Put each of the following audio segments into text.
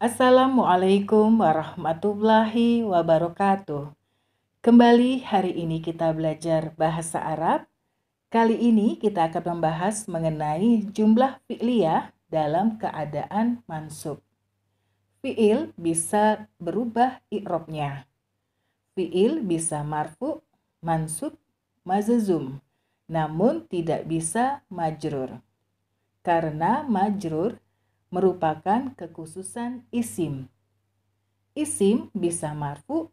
Assalamualaikum warahmatullahi wabarakatuh. Kembali hari ini kita belajar bahasa Arab. Kali ini kita akan membahas mengenai jumlah fi'liyah dalam keadaan mansub. Fi'il bisa berubah i'rabnya. Fi'il bisa marfu, mansub, majzum, namun tidak bisa majrur. Karena majrur merupakan kekhususan isim. Isim bisa marfu,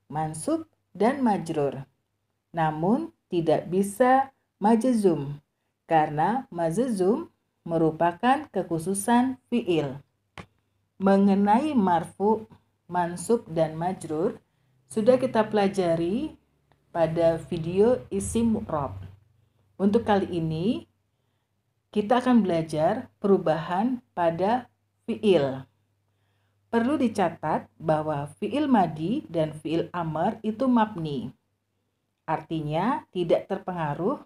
mansub, dan majrur. Namun tidak bisa majzum karena majzum merupakan kekhususan fi'il. Mengenai marfu, mansub, dan majrur sudah kita pelajari pada video isim mu'rab. Untuk kali ini kita akan belajar perubahan pada fi'il. Perlu dicatat bahwa fi'il madi dan fi'il amr itu mabni. Artinya tidak terpengaruh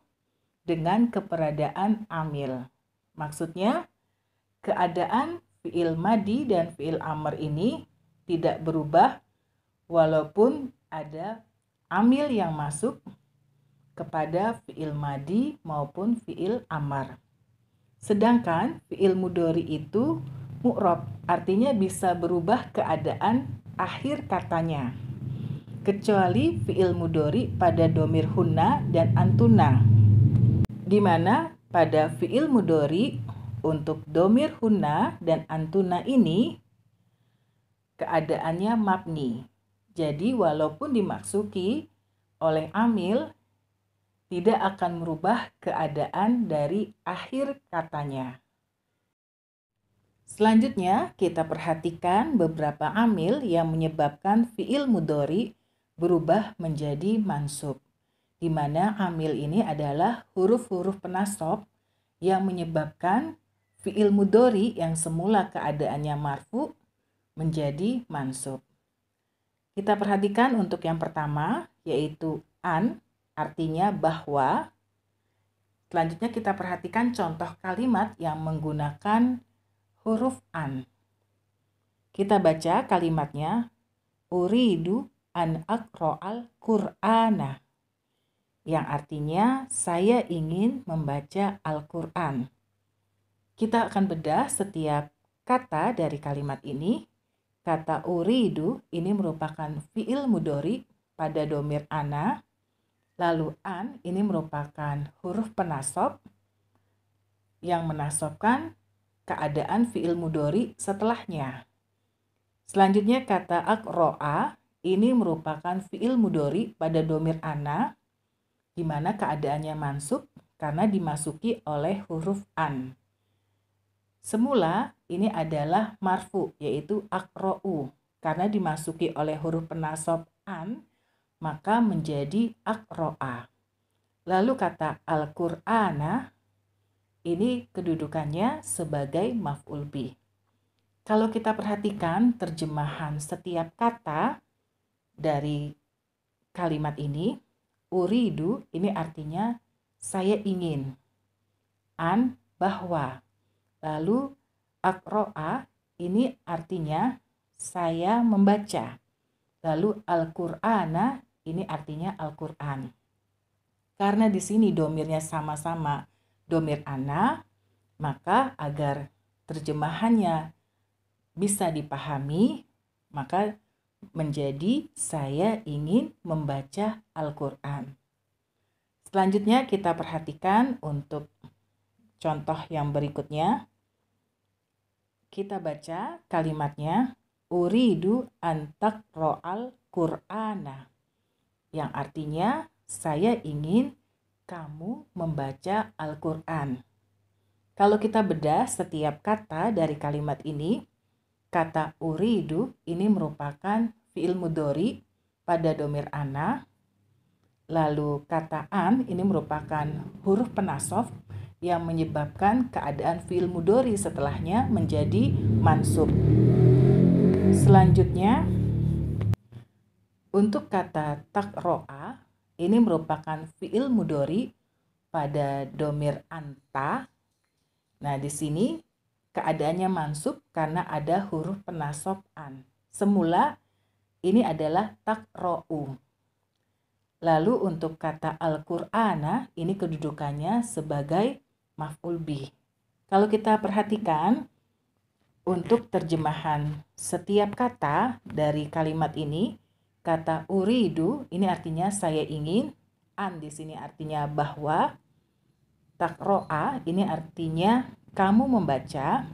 dengan keberadaan amil. Maksudnya keadaan fi'il madi dan fi'il amr ini tidak berubah walaupun ada amil yang masuk kepada fi'il madi maupun fi'il amr. Sedangkan fi'il mudhari itu mu'rab, artinya bisa berubah keadaan akhir katanya. Kecuali fi'il mudhari pada domir hunna dan antuna. Di mana pada fi'il mudhari untuk domir hunna dan antuna ini keadaannya mabni. Jadi walaupun dimasuki oleh amil, tidak akan merubah keadaan dari akhir katanya. Selanjutnya kita perhatikan beberapa amil yang menyebabkan fi'il mudhari berubah menjadi mansub, di mana amil ini adalah huruf-huruf penasab yang menyebabkan fi'il mudhari yang semula keadaannya marfu menjadi mansub. Kita perhatikan untuk yang pertama, yaitu an, artinya bahwa. Selanjutnya kita perhatikan contoh kalimat yang menggunakan huruf an. Kita baca kalimatnya, uridu an aqra'al Qur'ana, yang artinya saya ingin membaca Al-Quran. Kita akan bedah setiap kata dari kalimat ini. Kata uridu ini merupakan fi'il mudhari pada domir ana. Lalu an ini merupakan huruf penasab yang menasabkan keadaan fi'il mudhari setelahnya. Selanjutnya kata aqra'a ini merupakan fi'il mudhari pada domir ana, di mana keadaannya mansub karena dimasuki oleh huruf an. Semula ini adalah marfu, yaitu aqra'u, karena dimasuki oleh huruf penasab an, maka menjadi aqra'a. Lalu kata Al-Qur'ana ini kedudukannya sebagai maf'ul bih. Kalau kita perhatikan terjemahan setiap kata dari kalimat ini, uridu ini artinya saya ingin, an bahwa, lalu aqra'a ini artinya saya membaca, lalu Al-Qur'ana ini artinya Al-Quran. Karena di sini domirnya sama-sama domir ana, maka agar terjemahannya bisa dipahami, maka menjadi saya ingin membaca Al-Quran. Selanjutnya kita perhatikan untuk contoh yang berikutnya. Kita baca kalimatnya, uridu an taqra'al Qur'ana, yang artinya saya ingin kamu membaca Al-Quran. Kalau kita bedah setiap kata dari kalimat ini, kata uridu ini merupakan fi'il mudhari pada domir ana. Lalu kata an ini merupakan huruf penasab yang menyebabkan keadaan fi'il mudhari setelahnya menjadi mansub. Selanjutnya untuk kata taqro'a ini merupakan fi'il mudhari pada domir anta. Nah, di sini keadaannya mansub karena ada huruf penasab an. Semula ini adalah taqra'u. Lalu untuk kata Al-Qur'ana ini kedudukannya sebagai maf'ul bih. Kalau kita perhatikan untuk terjemahan setiap kata dari kalimat ini, kata uridu ini artinya saya ingin, an di sini artinya bahwa, takro'a ini artinya kamu membaca,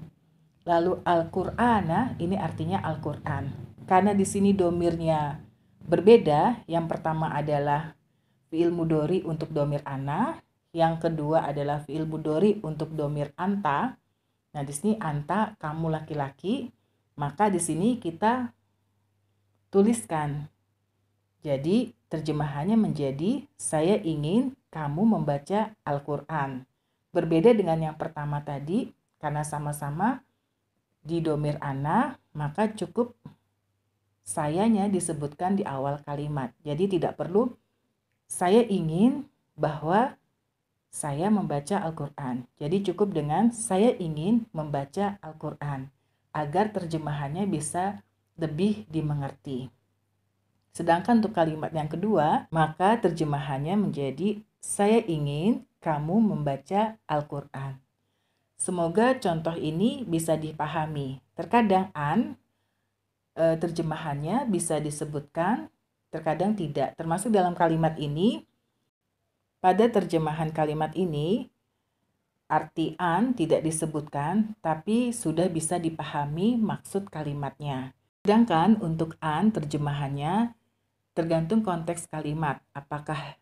lalu Al-Qur'ana ini artinya Al-Qur'an. Karena di sini domirnya berbeda, yang pertama adalah fi'il mudhari untuk domir ana, yang kedua adalah fi'il mudhari untuk domir anta. Nah, di sini anta kamu laki-laki, maka di sini kita tuliskan. Jadi terjemahannya menjadi saya ingin kamu membaca Al-Qur'an. Berbeda dengan yang pertama tadi, karena sama-sama di domir ana, maka cukup sayanya disebutkan di awal kalimat. Jadi tidak perlu saya ingin bahwa saya membaca Al-Qur'an. Jadi cukup dengan saya ingin membaca Al-Qur'an agar terjemahannya bisa lebih dimengerti. Sedangkan untuk kalimat yang kedua, maka terjemahannya menjadi saya ingin kamu membaca Al-Qur'an. Semoga contoh ini bisa dipahami. Terkadang terjemahannya bisa disebutkan, terkadang tidak. Termasuk dalam kalimat ini, pada terjemahan kalimat ini, arti an tidak disebutkan, tapi sudah bisa dipahami maksud kalimatnya. Sedangkan untuk an terjemahannya tergantung konteks kalimat, apakah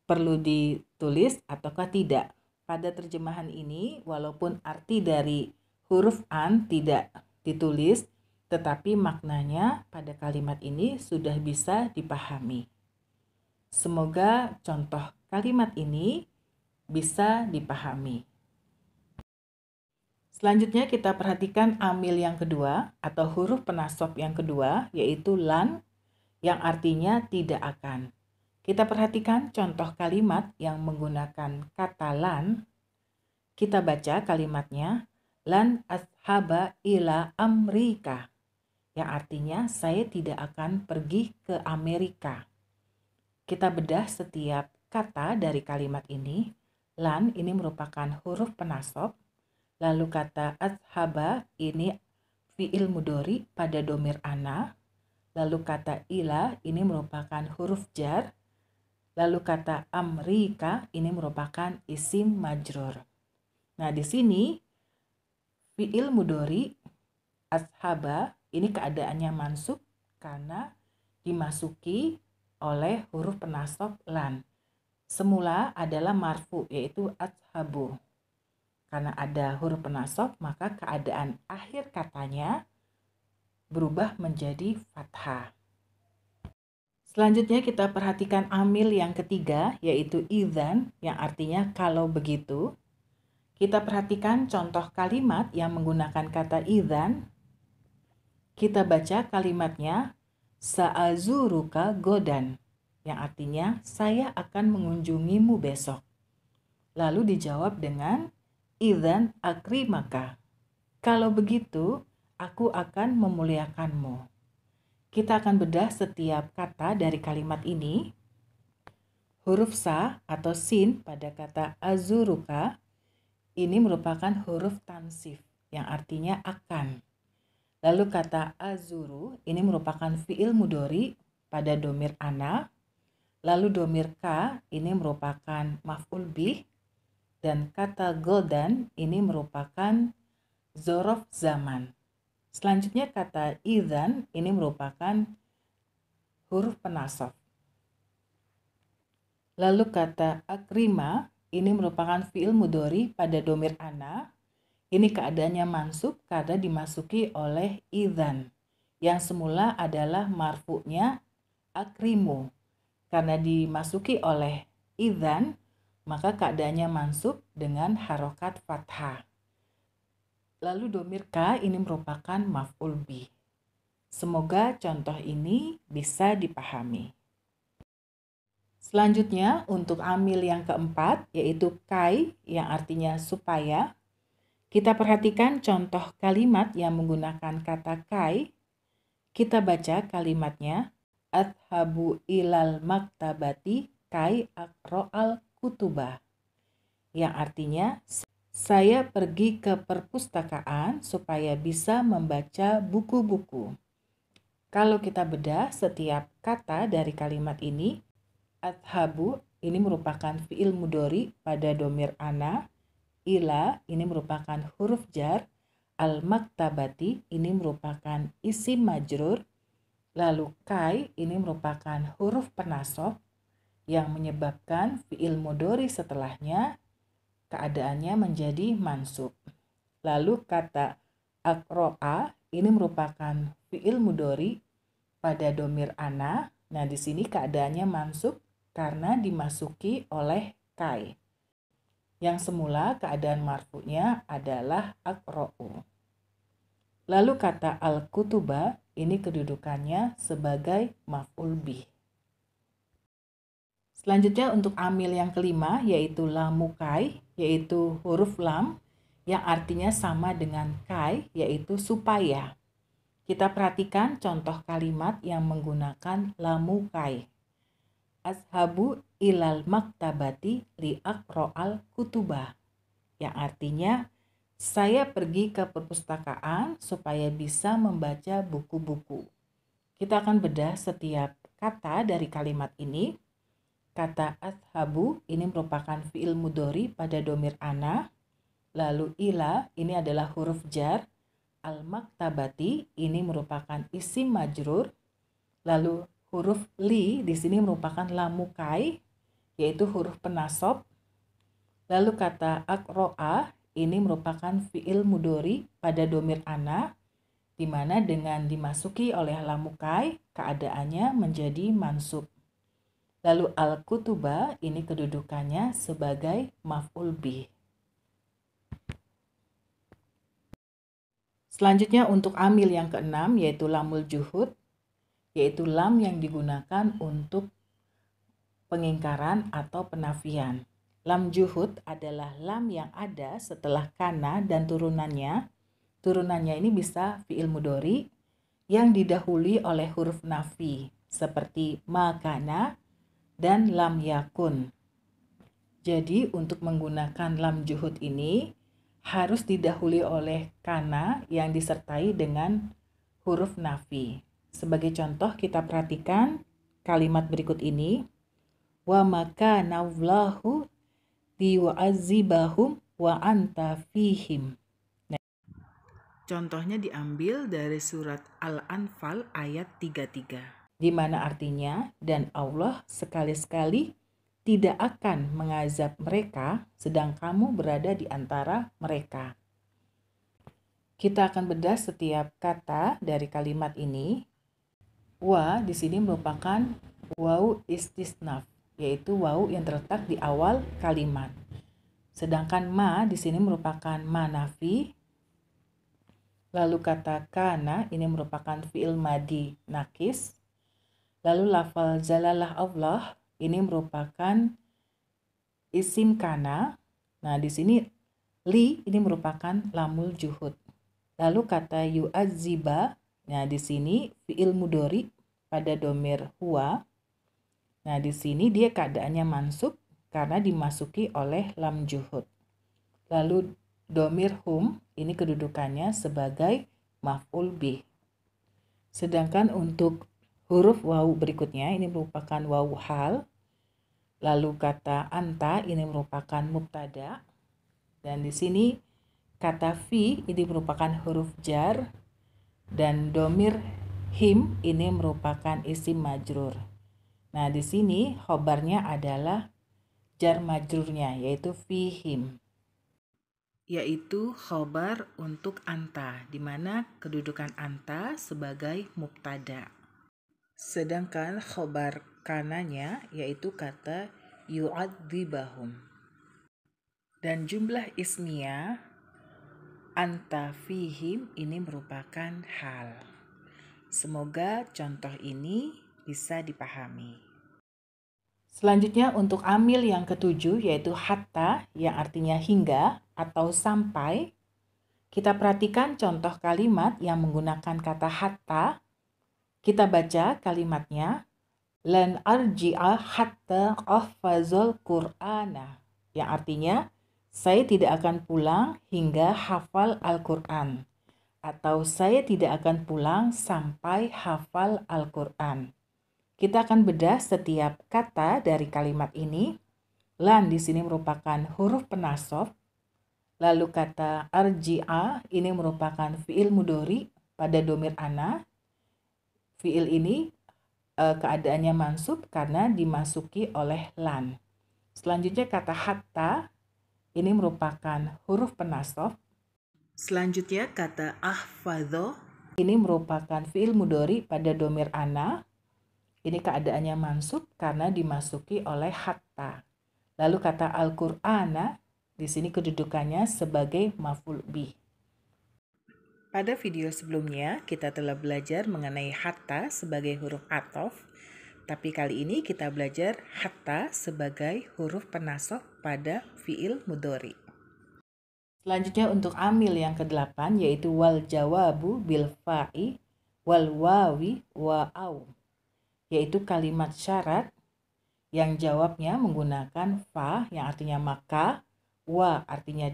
perlu ditulis ataukah tidak. Pada terjemahan ini, walaupun arti dari huruf an tidak ditulis, tetapi maknanya pada kalimat ini sudah bisa dipahami. Semoga contoh kalimat ini bisa dipahami. Selanjutnya kita perhatikan amil yang kedua atau huruf penasab yang kedua, yaitu lan, yang artinya tidak akan. Kita perhatikan contoh kalimat yang menggunakan kata lan. Kita baca kalimatnya, lan ashaba ila Amerika, yang artinya saya tidak akan pergi ke Amerika. Kita bedah setiap kata dari kalimat ini. Lan ini merupakan huruf penasab, lalu kata ashaba ini fi'il mudhari pada domir ana, lalu kata ila ini merupakan huruf jar, lalu kata Amerika ini merupakan isim majrur. Nah, di sini fi'il mudhari ashaba ini keadaannya mansub karena dimasuki oleh huruf penasab lan. Semula adalah marfu, yaitu ashabu. Karena ada huruf penasab, maka keadaan akhir katanya berubah menjadi fathah. Selanjutnya kita perhatikan amil yang ketiga, yaitu idzan, yang artinya kalau begitu. Kita perhatikan contoh kalimat yang menggunakan kata idzan. Kita baca kalimatnya, sa'azuruka godan, yang artinya saya akan mengunjungimu besok. Lalu dijawab dengan idzan akrimaka. Kalau begitu, aku akan memuliakanmu. Kita akan bedah setiap kata dari kalimat ini. Huruf sa atau sin pada kata azuruka ini merupakan huruf tansif yang artinya akan. Lalu kata azuru ini merupakan fi'il mudhari pada domir ana. Lalu domir ka ini merupakan maf'ul bih. Dan kata godan ini merupakan zorof zaman. Selanjutnya kata idzan ini merupakan huruf penasab. Lalu kata akrima ini merupakan fi'il mudhari pada domir ana. Ini keadaannya mansub karena dimasuki oleh idzan, yang semula adalah marfu'nya akrimu. Karena dimasuki oleh idzan, maka keadaannya mansub dengan harokat fathah. Lalu domir ka ini merupakan maf'ul bih. Semoga contoh ini bisa dipahami. Selanjutnya untuk amil yang keempat, yaitu kai, yang artinya supaya. Kita perhatikan contoh kalimat yang menggunakan kata kai. Kita baca kalimatnya, adhabu ilal maktabati kai akro'al kutubah. Yang artinya, saya pergi ke perpustakaan supaya bisa membaca buku-buku. Kalau kita bedah setiap kata dari kalimat ini, adhabu ini merupakan fi'il mudhari pada domir ana, ila ini merupakan huruf jar, al-maktabati ini merupakan isim majrur, lalu kai ini merupakan huruf penasab yang menyebabkan fi'il mudhari setelahnya keadaannya menjadi mansub. Lalu kata akro'a ini merupakan fi'il mudhari pada domir ana. Nah, di sini keadaannya mansub karena dimasuki oleh kai. Yang semula keadaan marfu'nya adalah akro'u. Lalu kata al-kutuba ini kedudukannya sebagai maf'ul bih. Selanjutnya untuk amil yang kelima yaitu lamu kai, yaitu huruf lam yang artinya sama dengan kai, yaitu supaya. Kita perhatikan contoh kalimat yang menggunakan lamu kai. Azhabu ilal maktabati li'aqra'al kutubah. Yang artinya, saya pergi ke perpustakaan supaya bisa membaca buku-buku. Kita akan bedah setiap kata dari kalimat ini. Kata azhabu ini merupakan fi'il mudhari pada domir ana. Lalu ila ini adalah huruf jar. Al-maktabati ini merupakan isim majrur. Lalu huruf li di sini merupakan lamu kai, yaitu huruf penasab. Lalu kata akro'a ini merupakan fi'il mudhari pada domir ana, di mana dengan dimasuki oleh lamu kai, keadaannya menjadi mansub. Lalu al-kutuba ini kedudukannya sebagai maf'ul bih. Selanjutnya untuk amil yang keenam yaitu lamul juhud, yaitu lam yang digunakan untuk pengingkaran atau penafian. Lam juhud adalah lam yang ada setelah kana dan turunannya. Turunannya ini bisa fi'il mudhari yang didahului oleh huruf nafi seperti makana dan lam yakun. Jadi untuk menggunakan lam juhud ini harus didahului oleh kana yang disertai dengan huruf nafi. Sebagai contoh kita perhatikan kalimat berikut ini. Wa makana Allahu liyu'adzibahum wa anta fihim. Nah, contohnya diambil dari surat Al-Anfal ayat 33. Di mana artinya, dan Allah sekali-sekali tidak akan mengazab mereka sedang kamu berada di antara mereka. Kita akan bedah setiap kata dari kalimat ini. Wa di sini merupakan waw istisnaf, yaitu waw yang terletak di awal kalimat. Sedangkan ma di sini merupakan ma nafi. Lalu kata kana ini merupakan fi'il madi nakis. Lalu lafal jalalah Allah ini merupakan isim kana. Nah, di sini li ini merupakan lamul juhud. Lalu kata yu'azziba, nah di sini fi'il mudhari pada domir huwa. Nah, di sini dia keadaannya mansub karena dimasuki oleh lam juhud. Lalu domir hum ini kedudukannya sebagai maf'ul bih. Sedangkan untuk huruf waw berikutnya ini merupakan waw hal. Lalu kata anta ini merupakan mubtada. Dan di sini kata fi ini merupakan huruf jar. Dan domir him ini merupakan isim majrur. Nah, di sini khobarnya adalah jar majrurnya yaitu fihim. Yaitu khobar untuk anta, di mana kedudukan anta sebagai mubtada. Sedangkan khobar kananya yaitu kata yu'adzibahum. Dan jumlah ismiyah anta fihim ini merupakan hal. Semoga contoh ini bisa dipahami. Selanjutnya untuk amil yang ketujuh yaitu hatta yang artinya hingga atau sampai. Kita perhatikan contoh kalimat yang menggunakan kata hatta. Kita baca kalimatnya. Lan arji'a hatta ahfazul Qur'ana. Yang artinya, saya tidak akan pulang hingga hafal Al-Quran. Atau saya tidak akan pulang sampai hafal Al-Quran. Kita akan bedah setiap kata dari kalimat ini. Lan di sini merupakan huruf penasab. Lalu kata arji'a ini merupakan fi'il mudhari pada domir ana. Fi'il ini keadaannya mansub karena dimasuki oleh lan. Selanjutnya kata hatta ini merupakan huruf penasab. Selanjutnya kata ahfadho ini merupakan fi'il mudhari pada domir ana. Ini keadaannya mansub karena dimasuki oleh hatta. Lalu kata Al-Qur'ana di sini kedudukannya sebagai maf'ul bih. Pada video sebelumnya kita telah belajar mengenai hatta sebagai huruf athof, tapi kali ini kita belajar hatta sebagai huruf penasab pada fi'il mudhari. Selanjutnya untuk amil yang ke-8 yaitu wal jawabu bil fa'i wal wawi wa au, yaitu kalimat syarat yang jawabnya menggunakan fa yang artinya maka, wa artinya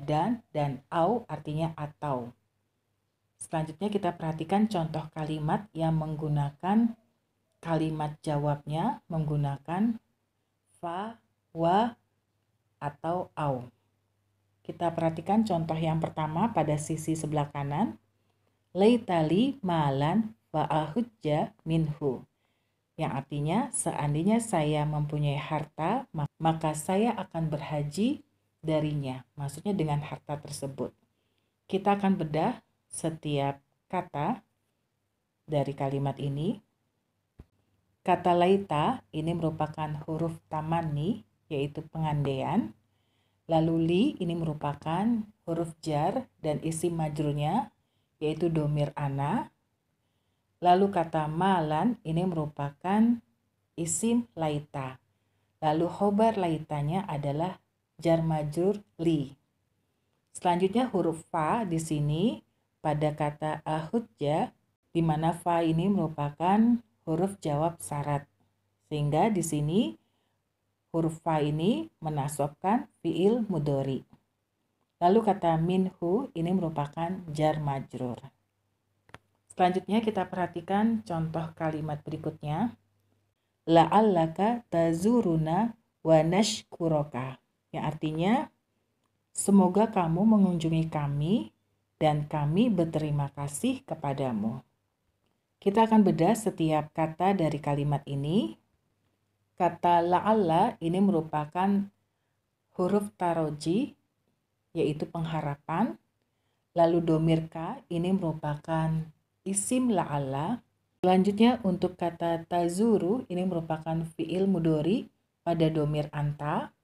dan au artinya atau. Selanjutnya kita perhatikan contoh kalimat yang menggunakan kalimat jawabnya menggunakan fa, wa, atau au. Kita perhatikan contoh yang pertama pada sisi sebelah kanan. Laitali malan fa'ahujja minhu. Yang artinya seandainya saya mempunyai harta, maka saya akan berhaji darinya. Maksudnya dengan harta tersebut. Kita akan bedah setiap kata dari kalimat ini. Kata laita ini merupakan huruf tamanni, yaitu pengandaian. Lalu li ini merupakan huruf jar dan isim majrurnya, yaitu domir ana. Lalu kata malan ini merupakan isim laita. Lalu khobar laitanya adalah jar majrur li. Selanjutnya huruf fa di sini pada kata ahujja, di mana fa ini merupakan huruf jawab syarat. Sehingga di sini huruf fa ini menasabkan fi'il mudhari. Lalu kata minhu ini merupakan jar majrur. Selanjutnya kita perhatikan contoh kalimat berikutnya. La'allaka tazuruna wa nashkuroka. Yang artinya, semoga kamu mengunjungi kami dan kami berterima kasih kepadamu. Kita akan bedah setiap kata dari kalimat ini. Kata la'alla ini merupakan huruf taroji, yaitu pengharapan. Lalu domir ka ini merupakan isim la'alla. Selanjutnya untuk kata tazuru ini merupakan fi'il mudhari pada domir anta.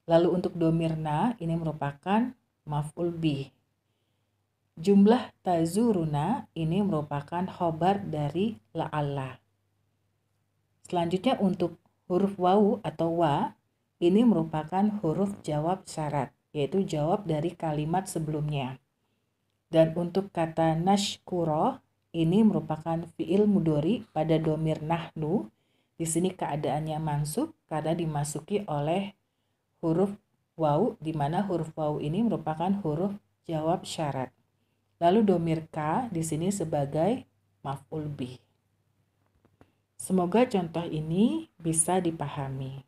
Lalu untuk domir na ini merupakan maf'ul bih. Jumlah tazuruna ini merupakan khobar dari la'alla. Selanjutnya untuk huruf wawu atau wa ini merupakan huruf jawab syarat, yaitu jawab dari kalimat sebelumnya. Dan untuk kata nashkuro ini merupakan fi'il mudhari pada domir nahnu. Di sini keadaannya mansub karena dimasuki oleh huruf waw, di mana huruf waw ini merupakan huruf jawab syarat. Lalu domir ka di sini sebagai maf'ul bih. Semoga contoh ini bisa dipahami.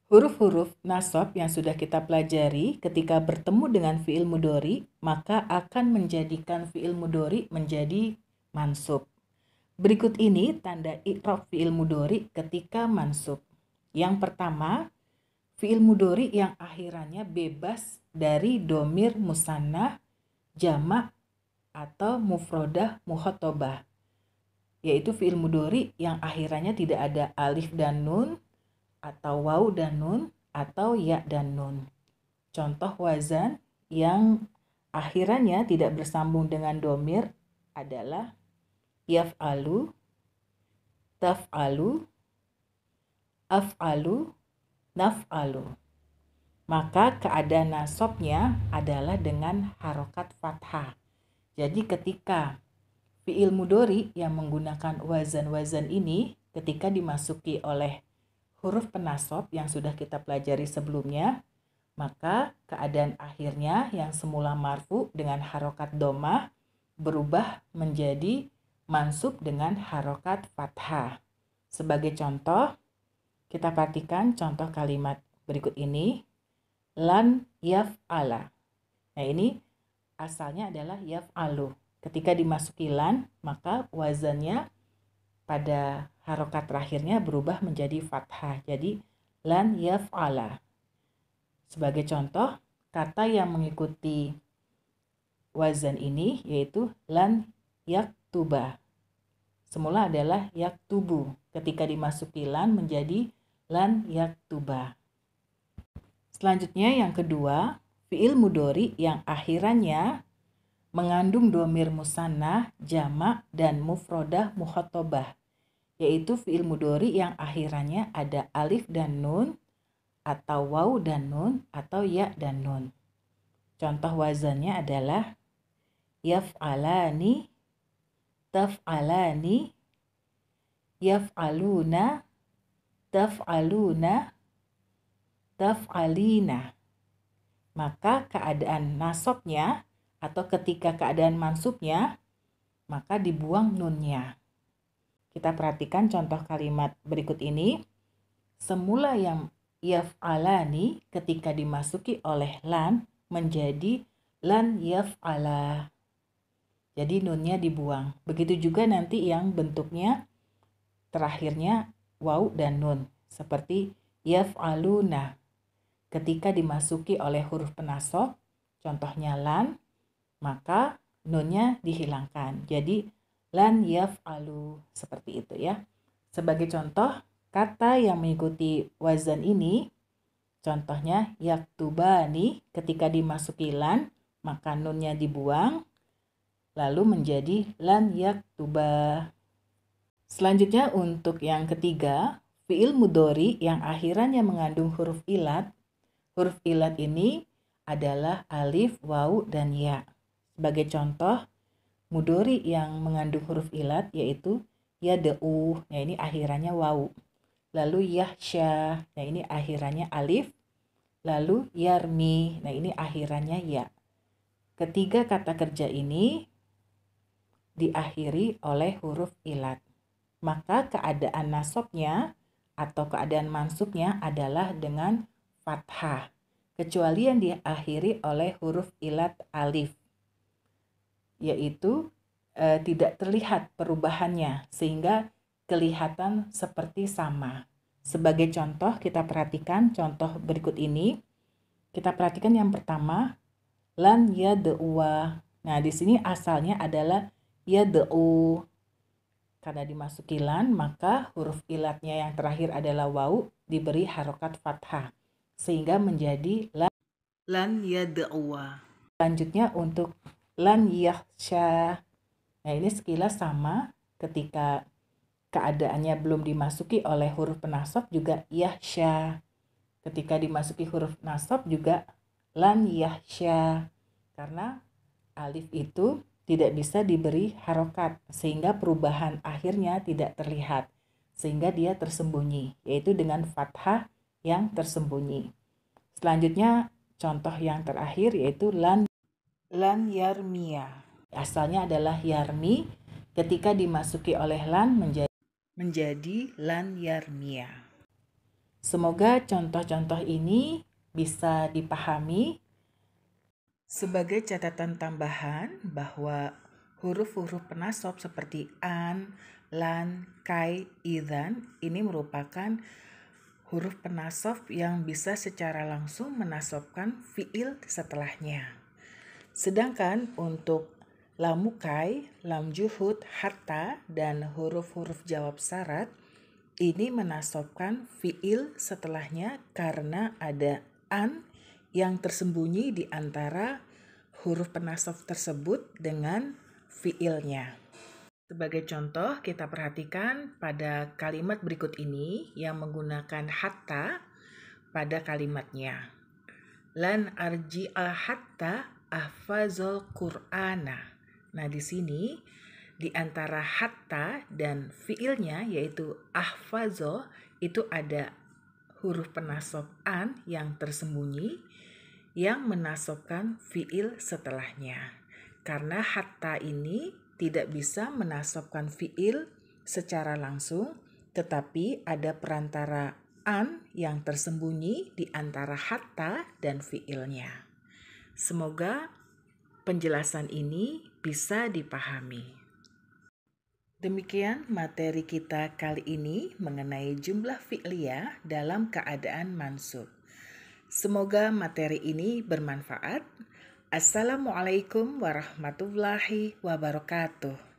Huruf-huruf nasab yang sudah kita pelajari ketika bertemu dengan fi'il mudhari maka akan menjadikan fi'il mudhari menjadi mansub. Berikut ini tanda i'rab fi'il mudhari ketika mansub. Yang pertama, fi'il mudhari yang akhirannya bebas dari domir musannah, jamak, atau mufrodah mukhotobah. Yaitu fi'il mudhari yang akhirannya tidak ada alif dan nun, atau waw dan nun, atau ya dan nun. Contoh wazan yang akhirannya tidak bersambung dengan domir adalah yaf'alu, taf'alu, af'alu, naf'alu. maka keadaan nasabnya adalah dengan harokat fathah. Jadi ketika fi'il mudhari yang menggunakan wazan-wazan ini ketika dimasuki oleh huruf penasab yang sudah kita pelajari sebelumnya, maka keadaan akhirnya yang semula marfu dengan harokat domah berubah menjadi mansub dengan harokat fathah. Sebagai contoh, kita perhatikan contoh kalimat berikut ini. Lan yaf'ala. Nah, ini asalnya adalah yaf'alu. Ketika dimasuki lan, maka wazannya pada harokat terakhirnya berubah menjadi fathah. Jadi lan yaf'ala. Sebagai contoh, kata yang mengikuti wazan ini yaitu lan yaktuba. Semula adalah yaktubu. Ketika dimasuki lan menjadi lan yaktuba. Selanjutnya yang kedua, fi'il mudhari yang akhirannya mengandung dhamir musannah, jamak, dan mufrodah mukhatabah, yaitu fi'il mudhari yang akhirannya ada alif dan nun, atau waw dan nun, atau ya dan nun. Contoh wazannya adalah yaf'alani, taf'alani, yaf'aluna, taf'aluna, taf'alina. Maka keadaan nasabnya atau ketika keadaan mansubnya, maka dibuang nunnya. Kita perhatikan contoh kalimat berikut ini. Semula yang yaf'alani ketika dimasuki oleh lan menjadi lan yaf'ala. Jadi nunnya dibuang. Begitu juga nanti yang bentuknya terakhirnya waw dan nun. Seperti yaf'aluna. Ketika dimasuki oleh huruf penasab, contohnya lan, maka nunnya dihilangkan. Jadi lan yaf'alu, seperti itu ya. Sebagai contoh, kata yang mengikuti wazan ini, contohnya yaktubani, ketika dimasuki lan, maka nunnya dibuang, lalu menjadi lan yaktuba. Selanjutnya untuk yang ketiga, fi'il mudhari yang akhirannya mengandung huruf ilat. Huruf ilat ini adalah alif, waw, dan ya. Sebagai contoh, mudhari yang mengandung huruf ilat yaitu yad'u, nah ini akhirannya waw. Lalu yahsya, nah ini akhirannya alif. Lalu yarmi, nah ini akhirannya ya. Ketiga kata kerja ini diakhiri oleh huruf ilat. Maka keadaan nasabnya atau keadaan mansubnya adalah dengan fathah, kecuali yang diakhiri oleh huruf ilat alif, yaitu tidak terlihat perubahannya sehingga kelihatan seperti sama. Sebagai contoh, kita perhatikan contoh berikut ini. Kita perhatikan yang pertama, lan yad'uwa. Nah, di sini asalnya adalah yad'u. Karena dimasuki lan, maka huruf ilatnya yang terakhir adalah waw diberi harokat fathah sehingga menjadi lan yad'uwa. Selanjutnya untuk lan yahsya. Nah, ini sekilas sama, ketika keadaannya belum dimasuki oleh huruf penasab juga yahsya. Ketika dimasuki huruf nasab juga lan yahsya. Karena alif itu tidak bisa diberi harokat sehingga perubahan akhirnya tidak terlihat, sehingga dia tersembunyi, yaitu dengan fathah yang tersembunyi. Selanjutnya contoh yang terakhir yaitu lan yarmiya. Asalnya adalah yarmi, ketika dimasuki oleh lan menjadi lan yarmiya. Semoga contoh-contoh ini bisa dipahami. Sebagai catatan tambahan bahwa huruf-huruf penasab seperti an, lan, kai, idzan ini merupakan huruf penasab yang bisa secara langsung menasabkan fiil setelahnya. Sedangkan untuk lam mukai, lam juhud, hatta, dan huruf-huruf jawab syarat ini menasabkan fiil setelahnya karena ada an yang tersembunyi di antara huruf penasab tersebut dengan fiilnya. Sebagai contoh, kita perhatikan pada kalimat berikut ini yang menggunakan hatta pada kalimatnya. Lan arji'a hatta ahfazul Qur'ana. Nah, di sini di antara hatta dan fiilnya yaitu ahfazo itu ada huruf penasob an yang tersembunyi yang menasobkan fiil setelahnya. Karena hatta ini tidak bisa menasobkan fiil secara langsung, tetapi ada perantara an yang tersembunyi di antara hatta dan fiilnya. Semoga penjelasan ini bisa dipahami. Demikian materi kita kali ini mengenai jumlah fi'liyah dalam keadaan mansub. Semoga materi ini bermanfaat. Assalamualaikum warahmatullahi wabarakatuh.